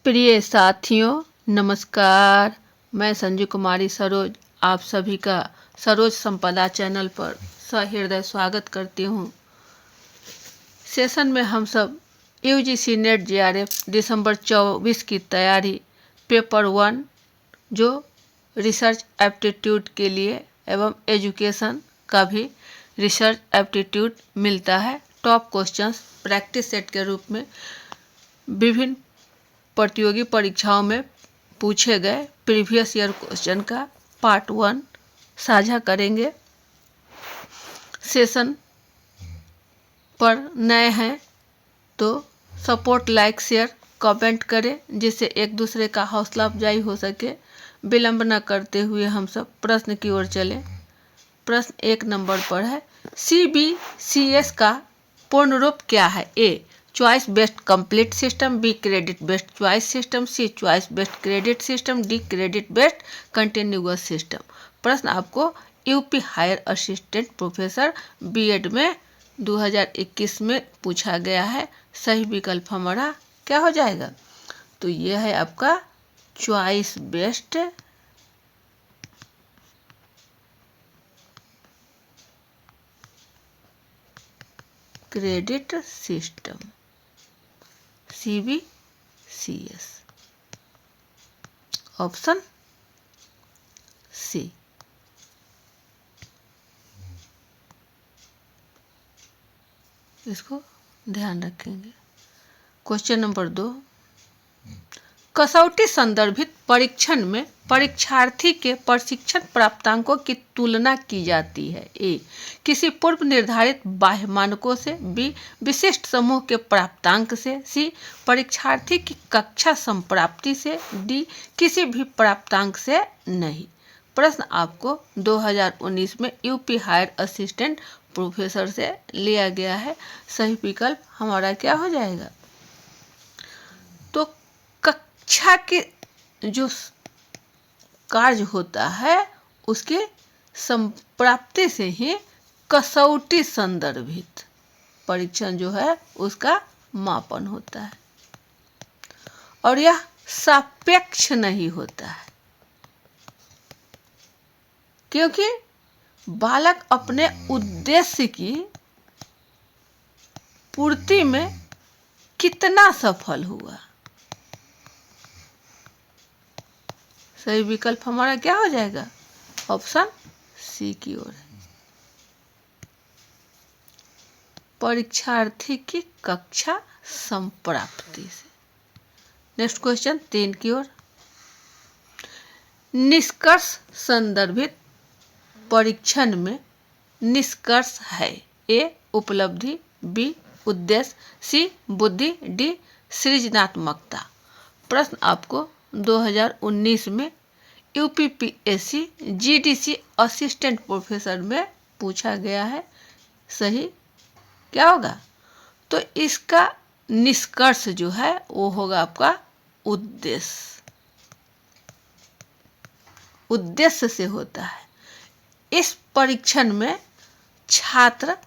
प्रिय साथियों नमस्कार। मैं संजू कुमारी सरोज आप सभी का सरोज संपदा चैनल पर सहृदय स्वागत करती हूँ। सेशन में हम सब यूजीसी नेट जेआरएफ दिसंबर 24 की तैयारी पेपर 1 जो रिसर्च एप्टीट्यूड के लिए एवं एजुकेशन का भी रिसर्च एप्टीट्यूड मिलता है। टॉप क्वेश्चंस प्रैक्टिस सेट के रूप में विभिन्न प्रतियोगी परीक्षाओं में पूछे गए प्रीवियस ईयर क्वेश्चन का पार्ट 1 साझा करेंगे। सेशन पर नए हैं तो सपोर्ट, लाइक, शेयर, कमेंट करें जिससे एक दूसरे का हौसला अफजाई हो सके। विलंब न करते हुए हम सब प्रश्न की ओर चलें। प्रश्न 1 नंबर पर है, CBCS का पूर्ण रूप क्या है? A choice based complete system, B credit based choice system, C choice based credit system, D credit based continuous system. प्रश्न आपको UP higher assistant professor BEd में 2021 में पूछा गया है। सही विकल्प हमारा क्या हो जाएगा? तो यह है आपका choice based credit system, CBCS। Option C. इसको ध्यान रखेंगे। क्वेश्चन नंबर 2, कसौटी संदर्भित परीक्षण में परीक्षार्थी के प्रशिक्षण प्राप्तांकों की तुलना की जाती है। ए किसी पूर्व निर्धारित बाह्य मानकों से, बी विशिष्ट समूह के प्राप्तांक से, सी परीक्षार्थी की कक्षा संप्राप्ति से, डी किसी भी प्राप्तांक से नहीं। प्रश्न आपको 2019 में यूपी हायर असिस्टेंट प्रोफेसर से लिया गया है। सही विकल्प हमारा क्या हो जाएगा? तो कक्षा के जो कार्य होता है उसके संप्राप्ति से ही कसौटी संदर्भित परीक्षण जो है उसका मापन होता है और यह सापेक्ष नहीं होता है, क्योंकि बालक अपने उद्देश्य की पूर्ति में कितना सफल हुआ। सही विकल्प हमारा क्या हो जाएगा? ऑप्शन सी की ओर है। परीक्षार्थी की कक्षा संप्राप्ति से। नेक्स्ट क्वेश्चन 3 की ओर, निष्कर्ष संदर्भित परीक्षण में निष्कर्ष है। ए उपलब्धि, बी उद्देश्य, सी बुद्धि, डी सृजनात्मकता। प्रश्न आपको 2019 में यूपीपीएससी जीडीसी असिस्टेंट प्रोफेसर में पूछा गया है। सही क्या होगा? तो इसका निष्कर्ष जो है वो होगा आपका उद्देश्य। उद्देश्य से होता है। इस परीक्षण में छात्र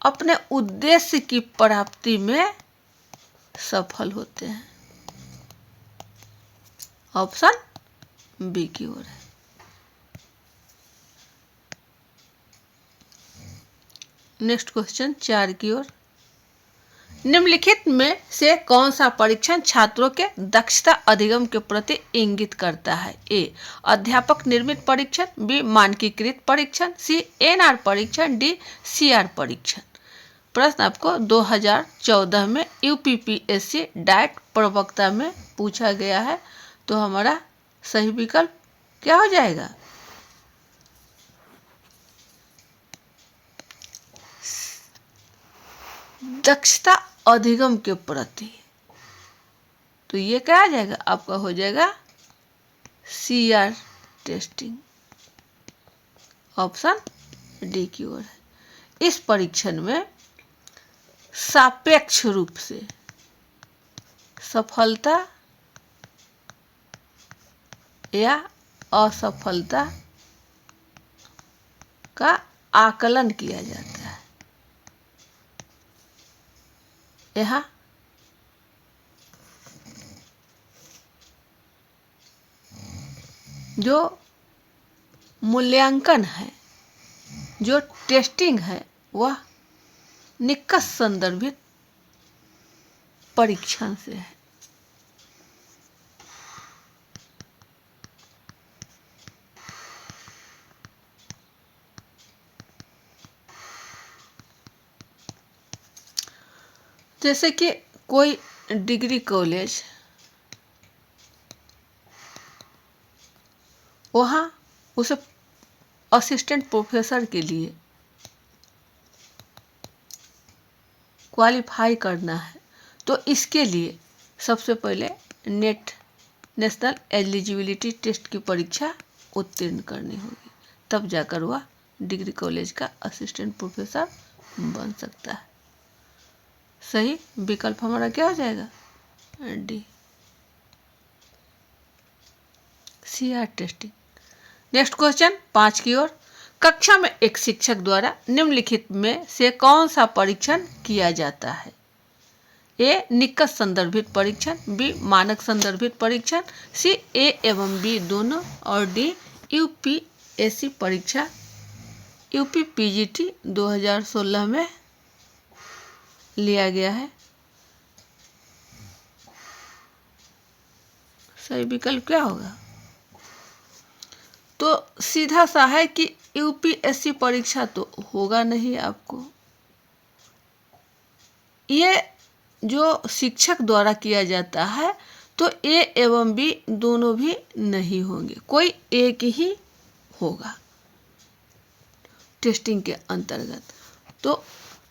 अपने उद्देश्य की प्राप्ति में सफल होते हैं। ऑप्शन बी की ओर है। नेक्स्ट क्वेश्चन 4 की ओर, निम्नलिखित में से कौन सा परीक्षण छात्रों के दक्षता अधिगम के प्रति इंगित करता है? ए अध्यापक निर्मित परीक्षण, बी मानकीकृत परीक्षण, सी एनआर परीक्षण, डी सीआर परीक्षण। प्रश्न आपको 2014 में यूपीपीएससी डाइट प्रवक्ता में पूछा गया है। तो हमारा सही विकल्प क्या हो जाएगा? दक्षता अधिगम के प्रति। तो ये क्या आ जाएगा? आपका हो जाएगा सीआर टेस्टिंग। ऑप्शन डी की ओर है। इस परीक्षण में सापेक्ष रूप से सफलता या असफलता का आकलन किया जाता है। यहाँ जो मूल्यांकन है, जो टेस्टिंग है, वह निकष संदर्भित परीक्षण से है। जैसे कि कोई डिग्री कॉलेज, वहाँ उसे असिस्टेंट प्रोफेसर के लिए क्वालिफाई करना है, तो इसके लिए सबसे पहले नेट नेशनल एलिजिबिलिटी टेस्ट की परीक्षा उत्तीर्ण करनी होगी, तब जाकर वह डिग्री कॉलेज का असिस्टेंट प्रोफेसर बन सकता है। सही विकल्प हमारा क्या हो जाएगा? D, CR testing. Next question 5 की ओर। कक्षा में एक शिक्षक द्वारा निम्नलिखित में से कौन सा परीक्षण किया जाता है? ए निकष संदर्भित परीक्षण, बी मानक संदर्भित परीक्षण, सी ए एवं बी दोनों, और डी यूपीएससी परीक्षा यूपी पीजीटी 2016 में लिया गया है। सही विकल्प क्या होगा? तो सीधा सा है कि यूपीएससी परीक्षा तो होगा नहीं आपको। ये जो शिक्षक द्वारा किया जाता है तो ए एवं बी दोनों भी नहीं होंगे, कोई एक ही होगा टेस्टिंग के अंतर्गत। तो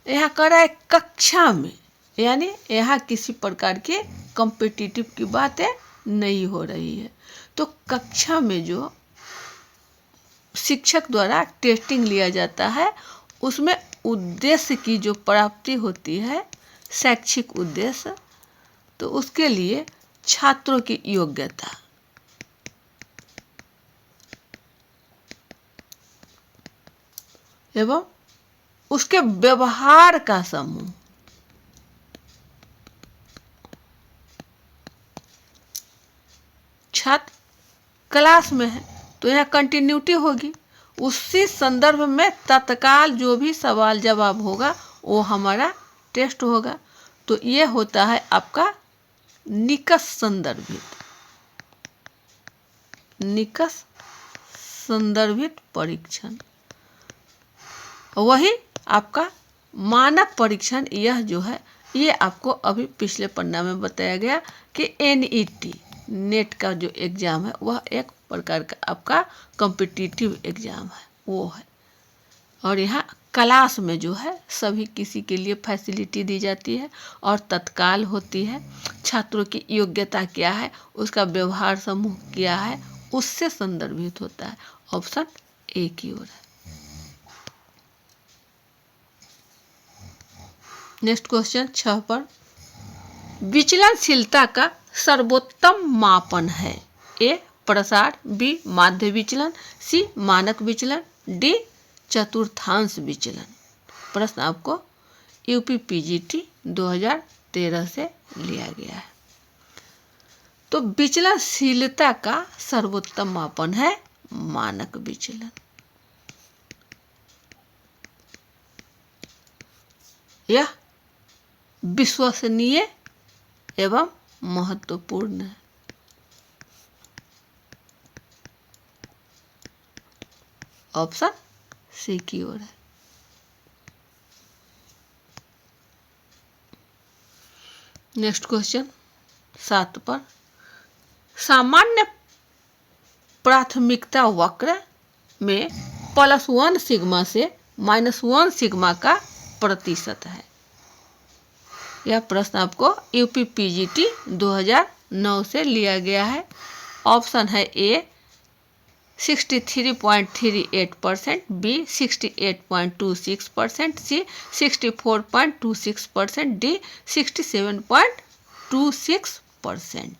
यहाँ कर रहा है कक्षा में, यानी यहाँ किसी प्रकार के कॉम्पिटिटिव की बातें नहीं हो रही है। तो कक्षा में जो शिक्षक द्वारा टेस्टिंग लिया जाता है उसमें उद्देश्य की जो प्राप्ति होती है, शैक्षिक उद्देश्य, तो उसके लिए छात्रों की योग्यता, एवं उसके व्यवहार का समूह, छात्र क्लास में है तो यहाँ कंटिन्यूटी होगी, उसी संदर्भ में तत्काल जो भी सवाल जवाब होगा वो हमारा टेस्ट होगा। तो ये होता है आपका निकष संदर्भित, निकष संदर्भित परीक्षण। वही आपका मानक परीक्षण, यह जो है ये आपको अभी पिछले पन्ना में बताया गया कि NET नेट का जो एग्ज़ाम है वह एक प्रकार का आपका कॉम्पिटिटिव एग्ज़ाम है, वो है। और यहाँ क्लास में जो है सभी किसी के लिए फैसिलिटी दी जाती है और तत्काल होती है। छात्रों की योग्यता क्या है, उसका व्यवहार समूह क्या है, उससे संदर्भित होता है। ऑप्शन ए की ओर है। नेक्स्ट क्वेश्चन 6 पर। विचलनशीलता का सर्वोत्तम मापन है? ए प्रसार, बी माध्य विचलन, सी मानक विचलन, डी चतुर्थांश विचलन। प्रश्न आपको यूपी पीजीटी 2013 से लिया गया है। तो विचलनशीलता का सर्वोत्तम मापन है मानक विचलन। यह विश्वसनीय एवं महत्वपूर्ण है। ऑप्शन सी की ओर है। नेक्स्ट क्वेश्चन 7 पर। सामान्य प्राथमिकता वक्र में +1 सिग्मा से -1 सिग्मा का प्रतिशत है। यह प्रश्न आपको यूपी पीजीटी 2009 से लिया गया है। ऑप्शन है ए 63.38%, बी 68.26%, सी 64.26%, डी 67.26%।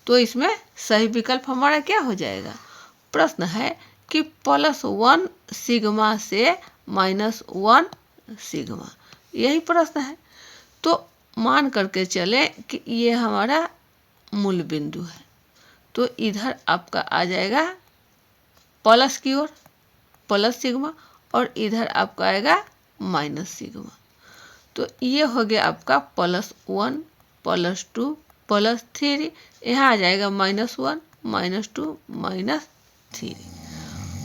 तो इसमें सही विकल्प हमारा क्या हो जाएगा? प्रश्न है कि +1 सिग्मा से -1 सिग्मा, यही प्रश्न है। तो मान करके चले कि ये हमारा मूल बिंदु है, तो इधर आपका आ जाएगा प्लस की ओर प्लस सिग्मा और इधर आपका आएगा माइनस सिग्मा। तो ये हो गया आपका +1 +2 +3, यहाँ आ जाएगा -1 -2 -3।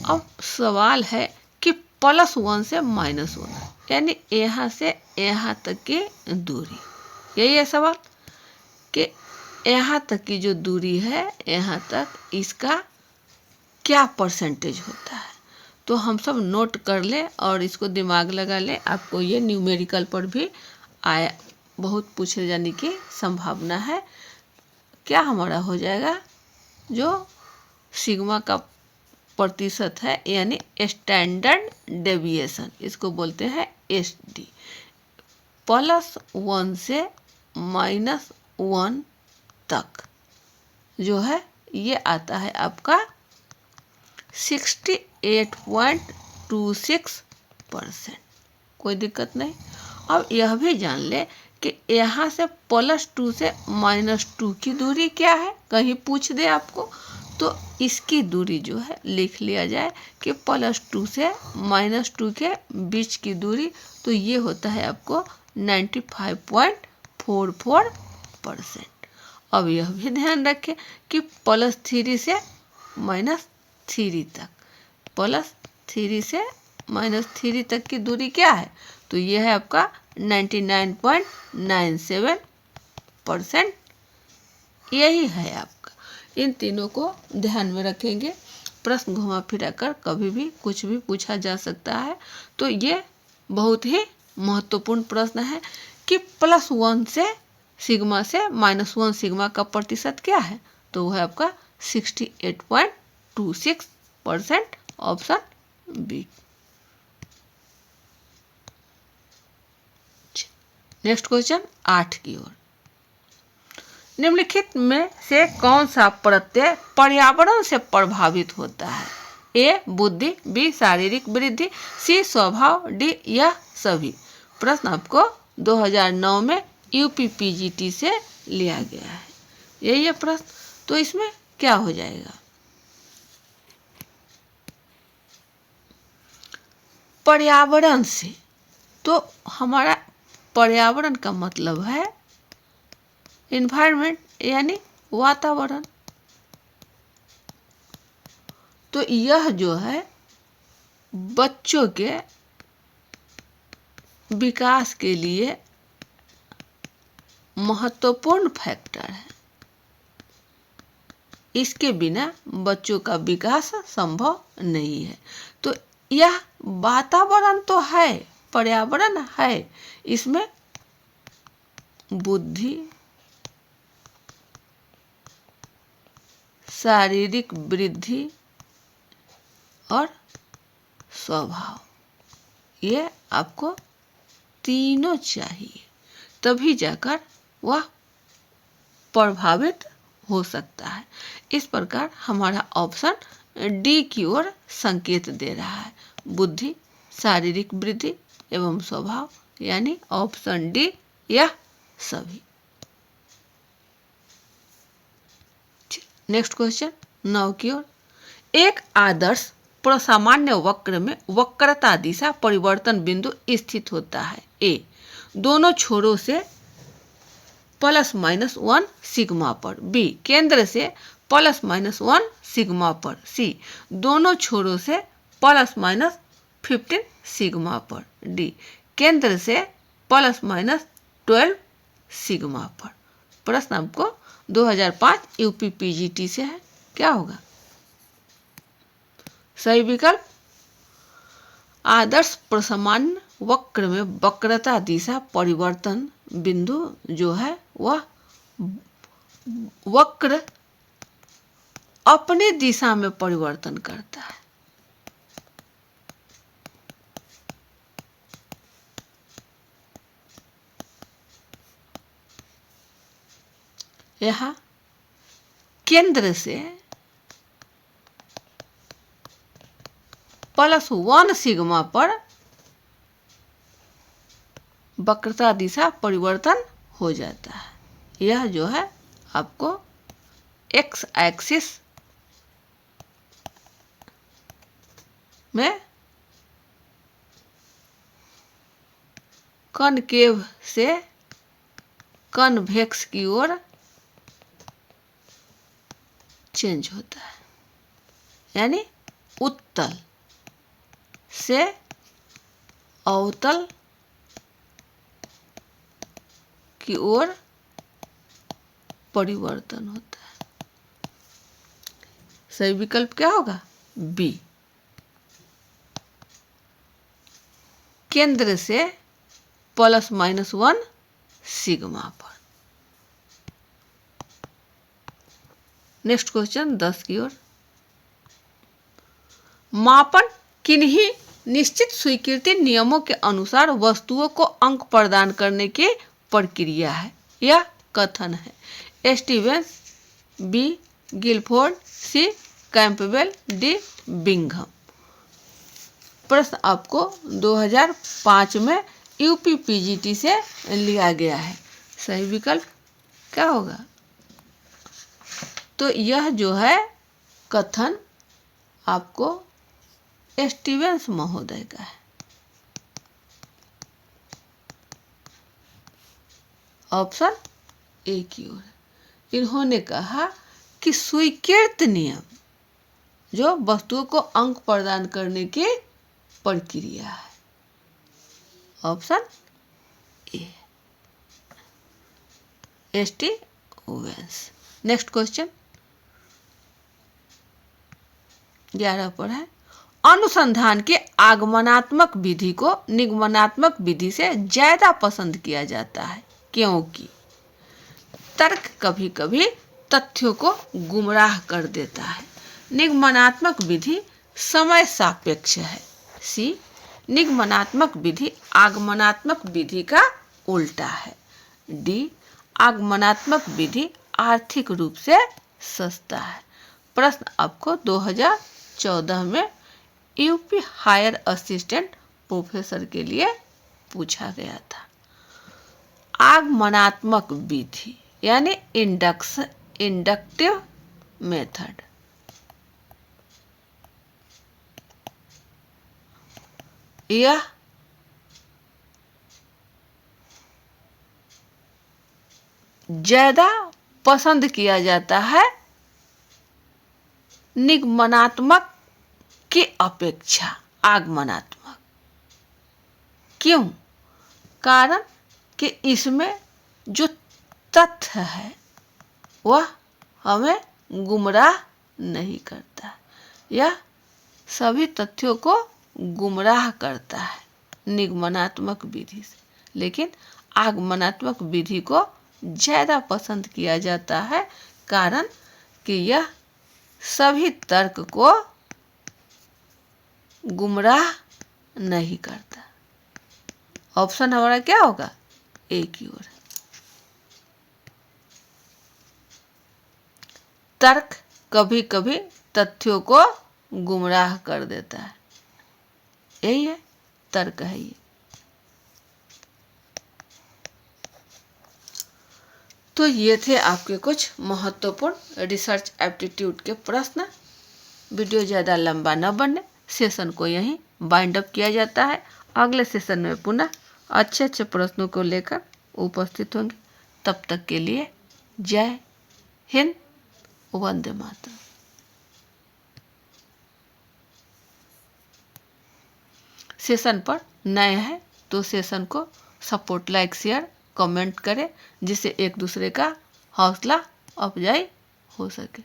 अब सवाल है कि +1 से -1 यानी यहाँ से यहाँ तक की दूरी, यही है सवाल कि यहाँ तक की जो दूरी है यहाँ तक इसका क्या परसेंटेज होता है। तो हम सब नोट कर ले और इसको दिमाग लगा ले, आपको ये न्यूमेरिकल पर भी आया बहुत पूछे जाने की संभावना है। क्या हमारा हो जाएगा, जो सिग्मा का प्रतिशत है यानी स्टैंडर्ड डेविएशन, इसको बोलते हैं SD, +1 से -1 तक जो है ये आता है आपका 68.26%। कोई दिक्कत नहीं। अब यह भी जान ले कि यहाँ से +2 से -2 की दूरी क्या है, कहीं पूछ दे आपको तो इसकी दूरी जो है लिख लिया जाए कि +2 से -2 के बीच की दूरी, तो ये होता है आपको 95.44%। अब यह भी ध्यान रखें कि +3 से -3 तक, +3 से -3 तक की दूरी क्या है, तो ये है आपका 99.97%। यही है आपका। इन तीनों को ध्यान में रखेंगे, प्रश्न घुमा फिरा कर कभी भी कुछ भी पूछा जा सकता है। तो ये बहुत ही महत्वपूर्ण प्रश्न है कि +1 से सिग्मा से -1 सिग्मा का प्रतिशत क्या है, तो वह है आपका 68.26%, ऑप्शन बी। नेक्स्ट क्वेश्चन 8 की ओर। निम्नलिखित में से कौन सा प्रत्यय पर्यावरण से प्रभावित होता है? ए बुद्धि, बी शारीरिक वृद्धि, सी स्वभाव, डी यह सभी। प्रश्न आपको 2009 में UPPGT से लिया गया है, यही है प्रश्न। तो इसमें क्या हो जाएगा, पर्यावरण से, तो हमारा पर्यावरण का मतलब है इन्वायरमेंट यानी वातावरण। तो यह जो है बच्चों के विकास के लिए महत्वपूर्ण फैक्टर है, इसके बिना बच्चों का विकास संभव नहीं है। तो यह वातावरण तो है, पर्यावरण है, इसमें बुद्धि, शारीरिक वृद्धि और स्वभाव, ये आपको तीनों चाहिए, तभी जाकर वह प्रभावित हो सकता है। इस प्रकार हमारा ऑप्शन डी की ओर संकेत दे रहा है, बुद्धि, शारीरिक वृद्धि एवं स्वभाव, यानी ऑप्शन डी यह सभी। नेक्स्ट क्वेश्चन 9 की ओर। एक आदर्श प्रसामान्य वक्र में वक्रता दिशा परिवर्तन बिंदु स्थित होता है। ए दोनों छोरों से +-1 सिग्मा पर, बी केंद्र से +-1 सिग्मा पर, सी दोनों छोरों से +-15 सिग्मा पर, डी केंद्र से +-12 सिग्मा पर। प्रश्न आपको 2005 UPPGT से है, क्या होगा सही विकल्प? आदर्श प्रसामान्य वक्र में वक्रता दिशा परिवर्तन बिंदु जो है वह वक्र अपनी दिशा में परिवर्तन करता है। यहाँ केंद्र से +1 सिग्मा पर वक्रता दिशा परिवर्तन हो जाता है। यह जो है आपको एक्स एक्सिस में कनकेव से कन्वेक्स की ओर चेंज होता है, यानी उत्तल से अवतल की ओर परिवर्तन होता है। सही विकल्प क्या होगा? बी। केंद्र से +-1 सिग्मा पर। नेक्स्ट क्वेश्चन 10 की ओर। मापन किन्हीं निश्चित स्वीकृति नियमों के अनुसार वस्तुओं को अंक प्रदान करने की प्रक्रिया है या कथन है। स्टीवेंस, बी गिलफोर्ड, सी कैंपबेल, डी बिंघम। प्रश्न आपको 2005 में यूपी पीजीटी से लिया गया है। सही विकल्प क्या होगा? तो यह जो है कथन आपको स्टीवेंस महोदय का है। ऑप्शन ए की ओर। इन्होंने कहा कि स्वीकृत नियम जो वस्तुओं को अंक प्रदान करने की प्रक्रिया है। Option A, Stevens. Next question 11 पर है। अनुसंधान के आगमनात्मक विधि को निगमनात्मक विधि से ज्यादा पसंद किया जाता है क्योंकि तर्क कभी कभी तथ्यों को गुमराह कर देता है। निगमनात्मक विधि समय सापेक्ष है। सी निगमनात्मक विधि आगमनात्मक विधि का उल्टा है। डी आगमनात्मक विधि आर्थिक रूप से सस्ता है। प्रश्न आपको 2014 में यूपी हायर असिस्टेंट प्रोफेसर के लिए पूछा गया था। आगमनात्मक विधि यानी इंडक्टिव मेथड यह ज्यादा पसंद किया जाता है निगमनात्मक की अपेक्षा आगमनात्मक। क्यों? कारण कि इसमें जो तथ्य है वह हमें गुमराह नहीं करता। यह सभी तथ्यों को गुमराह करता है निगमनात्मक विधि से, लेकिन आगमनात्मक विधि को ज़्यादा पसंद किया जाता है कारण कि यह सभी तर्क को गुमराह नहीं करता। ऑप्शन हमारा क्या होगा? ए की ओर। तर्क कभी कभी तथ्यों को गुमराह कर देता है, यही है तर्क है ये। तो ये थे आपके कुछ महत्वपूर्ण रिसर्च एप्टीट्यूड के प्रश्न। वीडियो ज़्यादा लंबा न बनने सेशन को यहीं बाइंड अप किया जाता है। अगले सेशन में पुनः अच्छे अच्छे प्रश्नों को लेकर उपस्थित होंगे। तब तक के लिए जय हिंद, वंदे मातरम। सेशन पर नए हैं तो सेशन को सपोर्ट, लाइक, शेयर, कमेंट करें जिससे एक दूसरे का हौसला अफजाई हो सके।